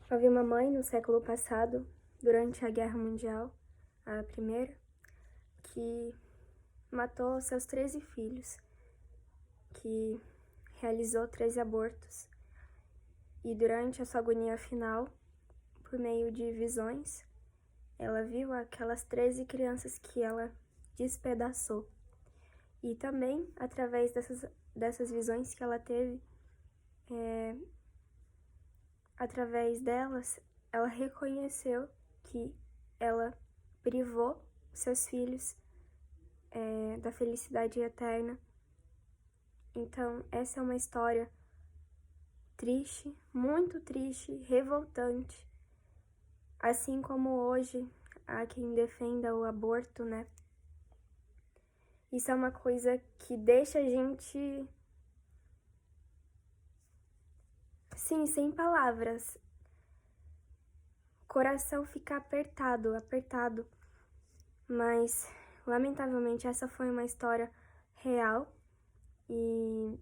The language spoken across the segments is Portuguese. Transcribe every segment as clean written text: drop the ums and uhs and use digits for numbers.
Havia uma mãe no século passado, durante a Guerra Mundial, a primeira, que matou seus 13 filhos, que realizou 13 abortos. E durante a sua agonia final, por meio de visões, ela viu aquelas 13 crianças que ela despedaçou. E também, através dessas visões que ela teve, através delas, ela reconheceu que ela privou seus filhos da felicidade eterna. Então, essa é uma história triste, muito triste, revoltante. Assim como hoje há quem defenda o aborto, né? Isso é uma coisa que deixa a gente, sim, sem palavras. O coração fica apertado, apertado. Mas, lamentavelmente, essa foi uma história real e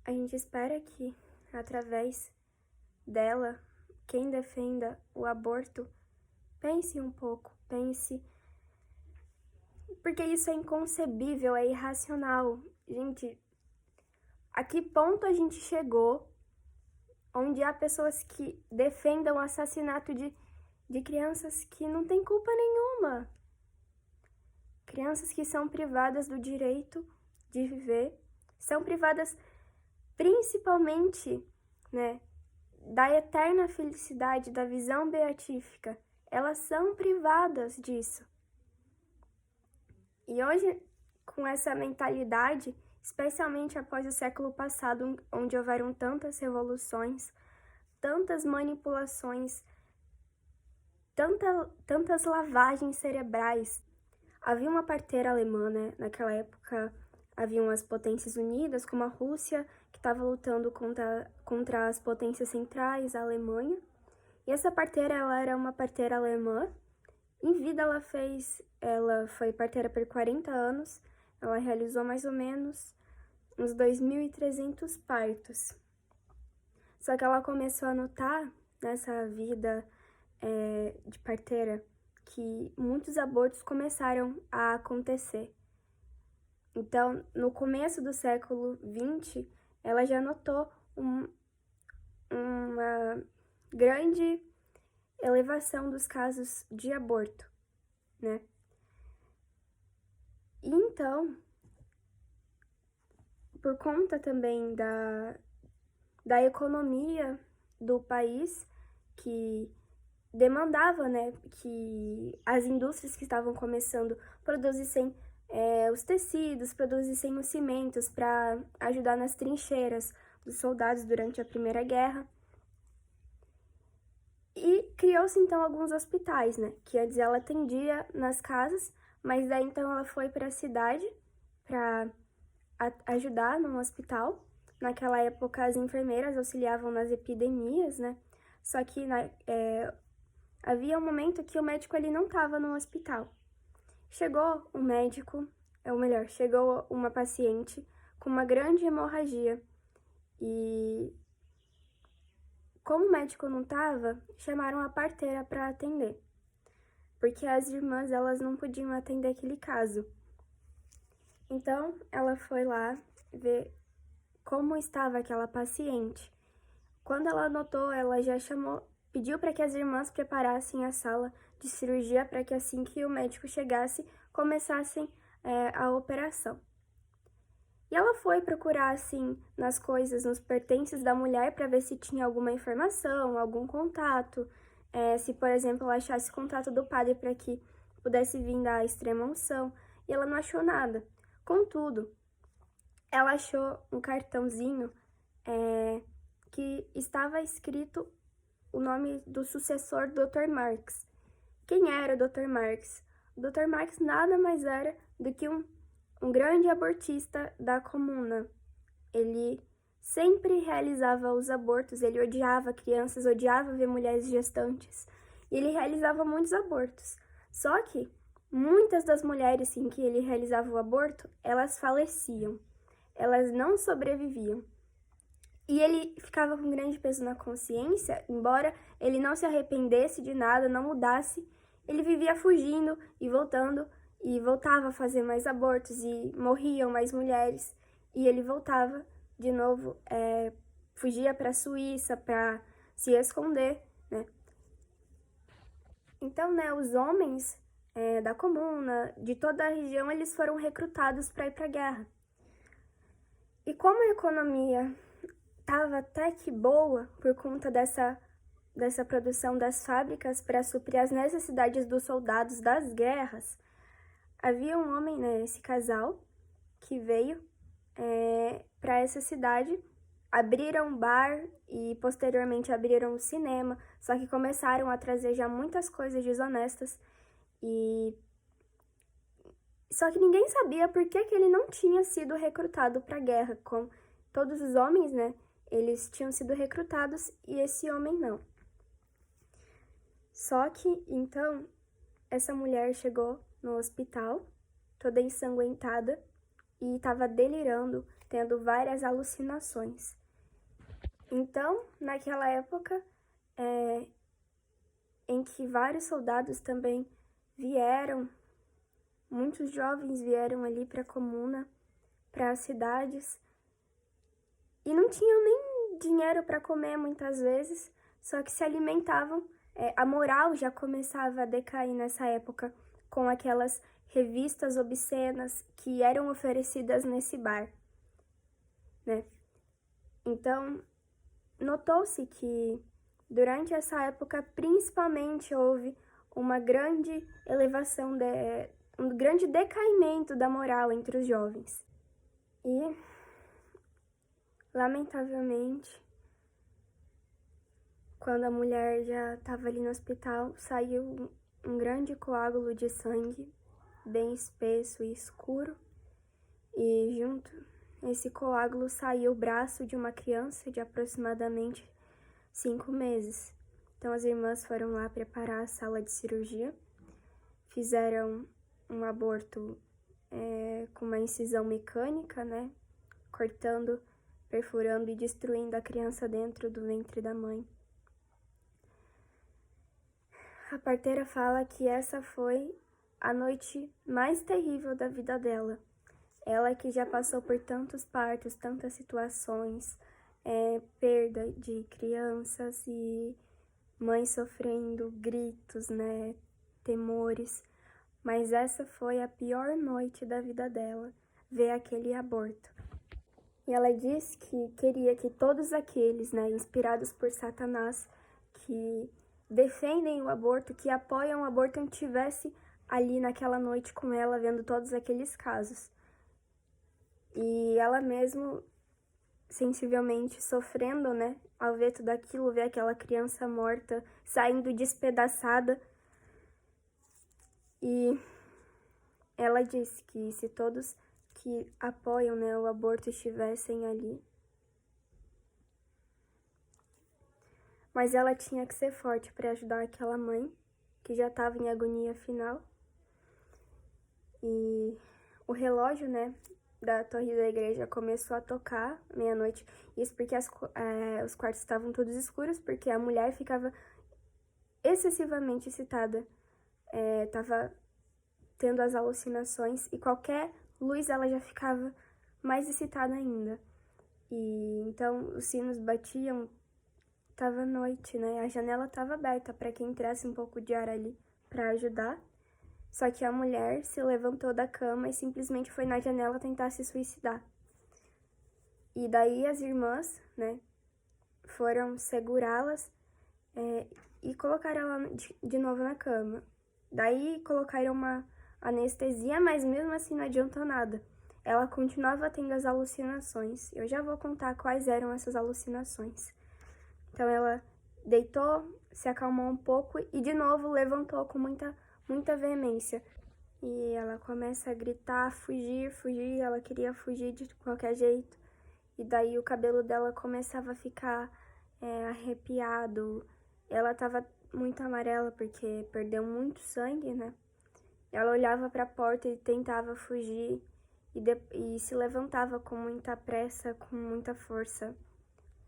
a gente espera que, através dela, quem defenda o aborto, pense um pouco, pense, porque isso é inconcebível, é irracional. Gente, a que ponto a gente chegou onde há pessoas que defendam o assassinato de crianças que não têm culpa nenhuma? Crianças que são privadas do direito de viver, são privadas principalmente, né, da eterna felicidade, da visão beatífica. Elas são privadas disso. E hoje, com essa mentalidade, especialmente após o século passado, onde houveram tantas revoluções, tantas manipulações, tantas lavagens cerebrais. Havia uma parteira alemã, né? Naquela época, haviam as potências unidas, como a Rússia, que estava lutando contra as potências centrais, a Alemanha. E essa parteira, ela era uma parteira alemã. Em vida, ela foi parteira por 40 anos. Ela realizou mais ou menos uns 2.300 partos. Só que ela começou a notar, nessa vida de parteira, que muitos abortos começaram a acontecer. Então, no começo do século XX, ela já notou uma grande elevação dos casos de aborto, né? E então, por conta também da economia do país, que demandava, né, que as indústrias que estavam começando produzissem os tecidos, produzissem os cimentos para ajudar nas trincheiras dos soldados durante a Primeira Guerra. E criou-se então alguns hospitais, né, que antes ela atendia nas casas, mas daí então ela foi para a cidade para ajudar num hospital. Naquela época as enfermeiras auxiliavam nas epidemias, né, só que havia um momento que o médico ele não estava no hospital. Chegou um médico, chegou uma paciente com uma grande hemorragia e, como o médico não estava, chamaram a parteira para atender, porque as irmãs elas não podiam atender aquele caso. Então ela foi lá ver como estava aquela paciente. Quando ela notou, ela já pediu para que as irmãs preparassem a sala de cirurgia para que assim que o médico chegasse, começassem a operação. E ela foi procurar, assim, nas coisas, nos pertences da mulher para ver se tinha alguma informação, algum contato, se, por exemplo, ela achasse contato do padre para que pudesse vir da extrema unção, e ela não achou nada. Contudo, ela achou um cartãozinho que estava escrito o nome do sucessor do Dr. Marx. Quem era o Dr. Marx? O Dr. Marx nada mais era do que um grande abortista da comuna. Ele sempre realizava os abortos, ele odiava crianças, odiava ver mulheres gestantes, e ele realizava muitos abortos. Só que muitas das mulheres em que ele realizava o aborto, elas faleciam, elas não sobreviviam. E ele ficava com um grande peso na consciência, embora ele não se arrependesse de nada, não mudasse, ele vivia fugindo e voltando, e voltava a fazer mais abortos, e morriam mais mulheres, e ele voltava de novo, fugia para a Suíça para se esconder, né? Então, né, os homens da comuna, de toda a região, eles foram recrutados para ir para a guerra. E como a economia estava até que boa por conta dessa produção das fábricas para suprir as necessidades dos soldados das guerras, havia um homem, né, esse casal, que veio para essa cidade, abriram um bar e posteriormente abriram um cinema, só que começaram a trazer já muitas coisas desonestas e só que ninguém sabia por que ele não tinha sido recrutado para a guerra, com todos os homens, né? Eles tinham sido recrutados e esse homem não. Só que, então, essa mulher chegou no hospital, toda ensanguentada, e estava delirando, tendo várias alucinações. Então, naquela época, em que vários soldados também vieram, muitos jovens vieram ali para a comuna, para as cidades, e não tinham nem dinheiro para comer muitas vezes, só que se alimentavam. A moral já começava a decair nessa época, com aquelas revistas obscenas que eram oferecidas nesse bar, né? Então, notou-se que durante essa época, principalmente, houve uma grande elevação, um grande decaimento da moral entre os jovens. E, lamentavelmente, quando a mulher já estava ali no hospital, saiu um grande coágulo de sangue, bem espesso e escuro, e junto esse coágulo saiu o braço de uma criança de aproximadamente 5 meses. Então as irmãs foram lá preparar a sala de cirurgia, fizeram um aborto com uma incisão mecânica, né? Cortando, perfurando e destruindo a criança dentro do ventre da mãe. A parteira fala que essa foi a noite mais terrível da vida dela. Ela que já passou por tantos partos, tantas situações, perda de crianças e mãe sofrendo gritos, né, temores. Mas essa foi a pior noite da vida dela, ver aquele aborto. E ela diz que queria que todos aqueles, né, inspirados por Satanás, que defendem o aborto, que apoiam o aborto, estivesse ali naquela noite com ela, vendo todos aqueles casos. E ela mesmo, sensivelmente, sofrendo, né, ao ver tudo aquilo, ver aquela criança morta, saindo despedaçada. E ela disse que se todos que apoiam, né, o aborto estivessem ali, mas ela tinha que ser forte para ajudar aquela mãe, que já estava em agonia final. E o relógio, né, da torre da igreja começou a tocar meia-noite. Isso porque os quartos estavam todos escuros, porque a mulher ficava excessivamente excitada. Tava tendo as alucinações e qualquer luz ela já ficava mais excitada ainda. E então os sinos batiam. Tava noite, né? A janela tava aberta para que entrasse um pouco de ar ali para ajudar. Só que a mulher se levantou da cama e simplesmente foi na janela tentar se suicidar. E daí as irmãs, né, foram segurá-las e colocaram ela de novo na cama. Daí colocaram uma anestesia, mas mesmo assim não adiantou nada. Ela continuava tendo as alucinações. Eu já vou contar quais eram essas alucinações. Então ela deitou, se acalmou um pouco e de novo levantou com muita veemência. E ela começa a gritar, fugir, ela queria fugir de qualquer jeito. E daí o cabelo dela começava a ficar arrepiado. Ela estava muito amarela porque perdeu muito sangue, né? Ela olhava para a porta e tentava fugir e se levantava com muita pressa, com muita força,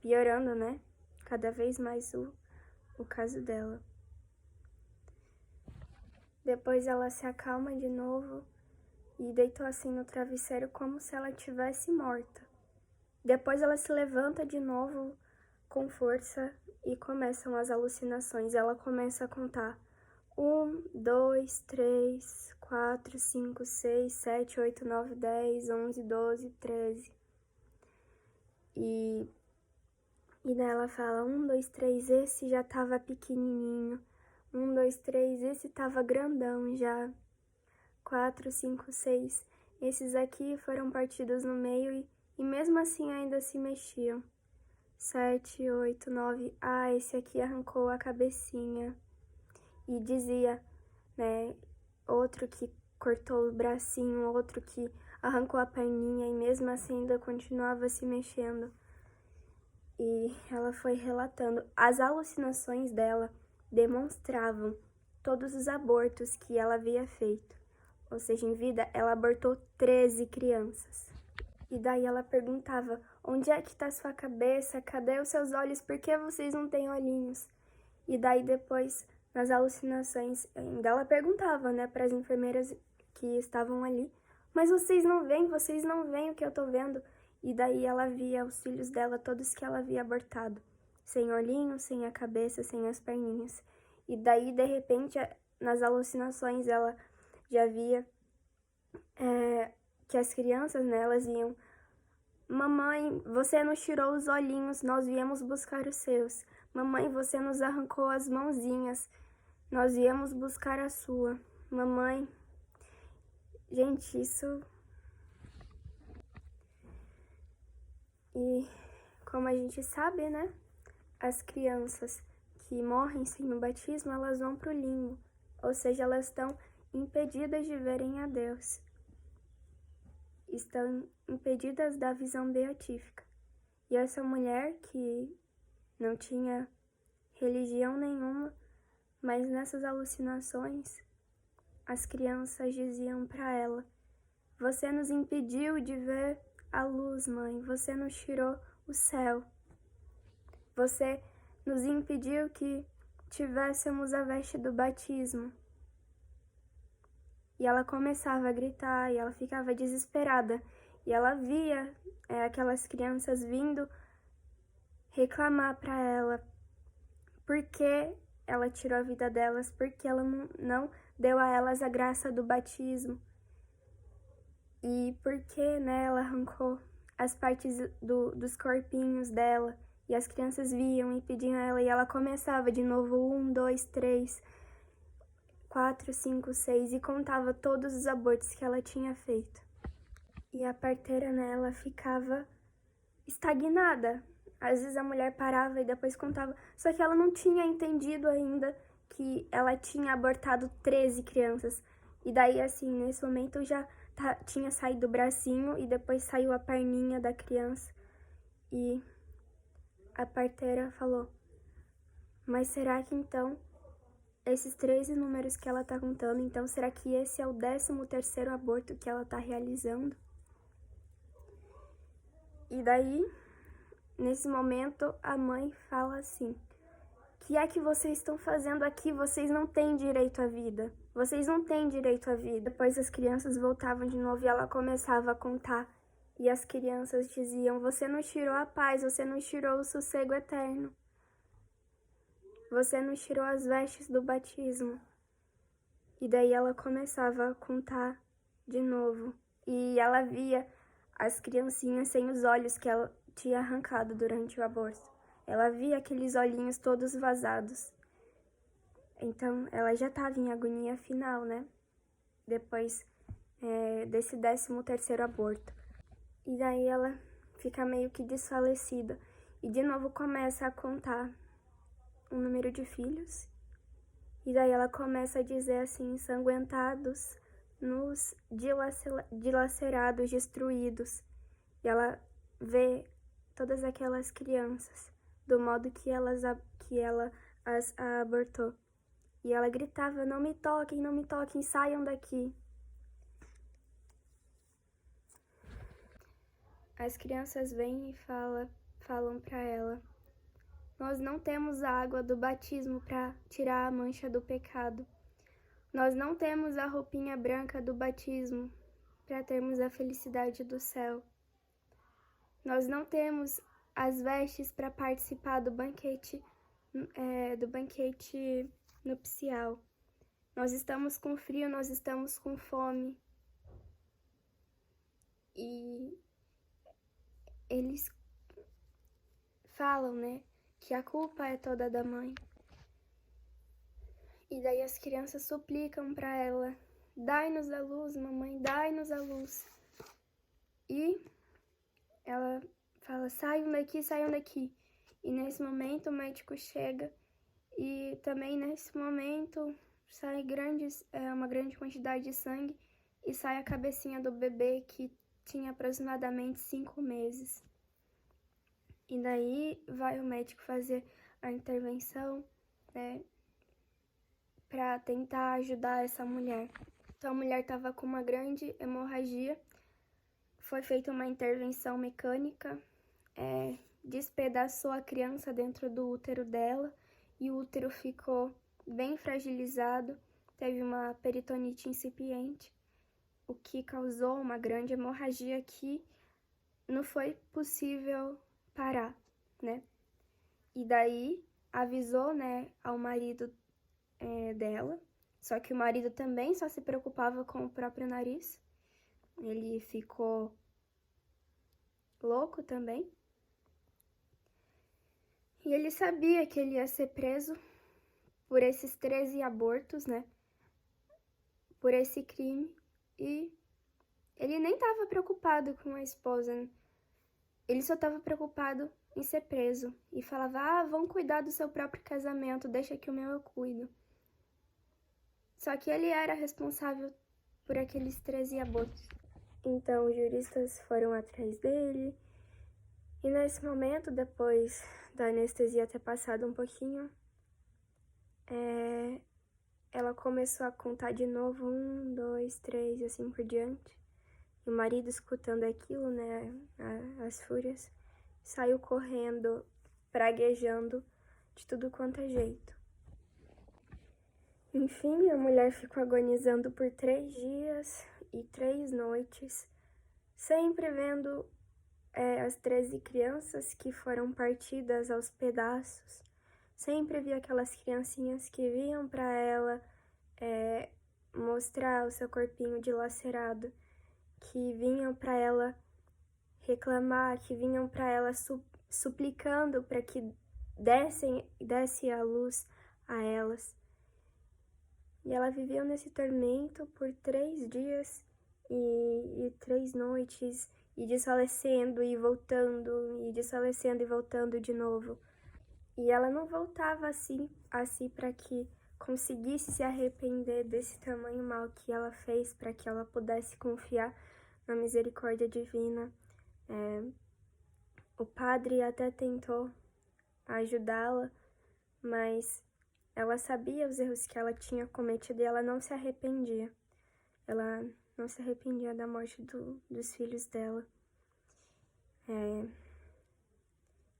piorando, né? Cada vez mais o caso dela. Depois ela se acalma de novo e deitou assim no travesseiro como se ela tivesse morta. Depois ela se levanta de novo com força e começam as alucinações. Ela começa a contar 1, 2, 3, 4, 5, 6, 7, 8, 9, 10, 11, 12, 13. E daí ela fala 1, 2, 3, esse já tava pequenininho. 1, 2, 3, esse tava grandão já. 4, 5, 6. Esses aqui foram partidos no meio e mesmo assim ainda se mexiam. 7, 8, 9. Ah, esse aqui arrancou a cabecinha. E dizia, né, outro que cortou o bracinho, outro que arrancou a perninha e mesmo assim ainda continuava se mexendo. E ela foi relatando. As alucinações dela demonstravam todos os abortos que ela havia feito. Ou seja, em vida, ela abortou 13 crianças. E daí ela perguntava, onde é que tá sua cabeça? Cadê os seus olhos? Por que vocês não têm olhinhos? E daí depois, nas alucinações, ainda ela perguntava, né, para as enfermeiras que estavam ali, mas vocês não veem o que eu tô vendo? E daí ela via os filhos dela, todos que ela havia abortado, sem olhinhos, sem a cabeça, sem as perninhas. E daí, de repente, nas alucinações, ela já via que as crianças, né, elas iam, mamãe, você nos tirou os olhinhos, nós viemos buscar os seus. Mamãe, você nos arrancou as mãozinhas, nós viemos buscar a sua. Mamãe, gente, isso... E como a gente sabe, né, as crianças que morrem sem o batismo, elas vão pro limbo, ou seja, elas estão impedidas de verem a Deus. Estão impedidas da visão beatífica. E essa mulher que não tinha religião nenhuma, mas nessas alucinações, as crianças diziam para ela, você nos impediu de ver a luz, mãe, você nos tirou o céu. Você nos impediu que tivéssemos a veste do batismo. E ela começava a gritar e ela ficava desesperada. E ela via aquelas crianças vindo reclamar para ela por que ela tirou a vida delas, porque ela não deu a elas a graça do batismo. E porque, né, ela arrancou as partes dos corpinhos dela. E as crianças viam e pediam a ela, e ela começava de novo, 1, 2, 3, 4, 5, 6, e contava todos os abortos que ela tinha feito. E a parteira, né, ela ficava estagnada. Às vezes a mulher parava e depois contava, só que ela não tinha entendido ainda que ela tinha abortado 13 crianças. E daí, assim, nesse momento já tinha saído o bracinho e depois saiu a perninha da criança. E a parteira falou, mas será que então, esses 13 números que ela tá contando, então será que esse é o 13º aborto que ela tá realizando? E daí, nesse momento, a mãe fala assim, o que é que vocês estão fazendo aqui? Vocês não têm direito à vida. Vocês não têm direito à vida. Depois as crianças voltavam de novo e ela começava a contar. E as crianças diziam, você nos tirou a paz, você nos tirou o sossego eterno. Você nos tirou as vestes do batismo. E daí ela começava a contar de novo. E ela via as criancinhas sem os olhos que ela tinha arrancado durante o aborto. Ela via aqueles olhinhos todos vazados. Então, ela já estava em agonia final, né? Depois desse 13º aborto. E daí ela fica meio que desfalecida. E de novo começa a contar o número de filhos. E daí ela começa a dizer assim, ensanguentados, nus, dilacerados, destruídos. E ela vê todas aquelas crianças do modo que ela as abortou. E ela gritava, não me toquem, saiam daqui. As crianças vêm e falam para ela: nós não temos a água do batismo para tirar a mancha do pecado. Nós não temos a roupinha branca do batismo para termos a felicidade do céu. Nós não temos as vestes para participar do banquete nupcial. Nós estamos com frio, nós estamos com fome. E eles falam, né, que a culpa é toda da mãe. E daí as crianças suplicam para ela: dai-nos a luz, mamãe, dai-nos a luz. E ela fala: saiam daqui, saiam daqui. E nesse momento o médico chega e também nesse momento sai uma grande quantidade de sangue e sai a cabecinha do bebê que tinha aproximadamente 5 meses. E daí vai o médico fazer a intervenção, né, para tentar ajudar essa mulher. Então a mulher estava com uma grande hemorragia, foi feita uma intervenção mecânica, despedaçou a criança dentro do útero dela e o útero ficou bem fragilizado, teve uma peritonite incipiente, o que causou uma grande hemorragia que não foi possível parar, né? E daí avisou, né, ao marido dela, só que o marido também só se preocupava com o próprio nariz, ele ficou louco também. E ele sabia que ele ia ser preso por esses 13 abortos, né? Por esse crime. E ele nem estava preocupado com a esposa, né? Ele só estava preocupado em ser preso. E falava: vão cuidar do seu próprio casamento, deixa que o meu eu cuido. Só que ele era responsável por aqueles 13 abortos. Então os juristas foram atrás dele. E nesse momento, depois da anestesia ter passado um pouquinho, ela começou a contar de novo: 1, 2, 3, assim por diante. E o marido, escutando aquilo, né, as fúrias, saiu correndo, praguejando de tudo quanto é jeito. Enfim, a mulher ficou agonizando por 3 dias e 3 noites, sempre vendo as 13 crianças que foram partidas aos pedaços. Sempre via aquelas criancinhas que vinham para ela mostrar o seu corpinho dilacerado, que vinham para ela reclamar, que vinham para ela suplicando para que desse a luz a elas. E ela viveu nesse tormento por 3 dias e 3 noites, e desfalecendo e voltando, e desfalecendo e voltando de novo. E ela não voltava assim para que conseguisse se arrepender desse tamanho mal que ela fez, para que ela pudesse confiar na misericórdia divina. O padre até tentou ajudá-la, mas ela sabia os erros que ela tinha cometido e ela não se arrependia. Ela não se arrependia da morte dos filhos dela.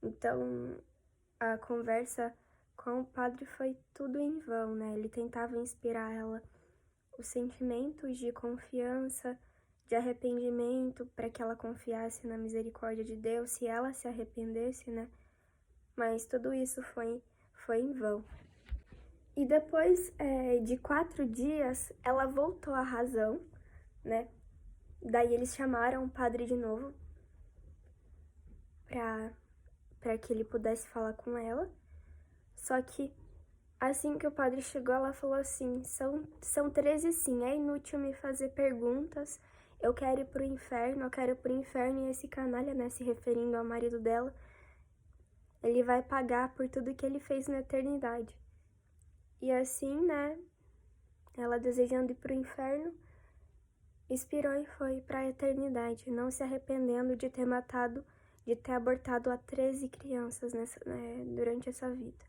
Então, a conversa com o padre foi tudo em vão, né? Ele tentava inspirar ela os sentimentos de confiança, de arrependimento, para que ela confiasse na misericórdia de Deus, se ela se arrependesse, né? Mas tudo isso foi em vão. E depois de 4 dias, ela voltou à razão, né? Daí eles chamaram o padre de novo para que ele pudesse falar com ela. Só que assim que o padre chegou, ela falou assim: são 13 sim, é inútil me fazer perguntas, eu quero ir pro inferno, e esse canalha, né, se referindo ao marido dela, ele vai pagar por tudo que ele fez na eternidade. E assim, né, ela desejando ir pro inferno, expirou e foi pra eternidade, não se arrependendo de ter abortado a 13 crianças durante essa vida.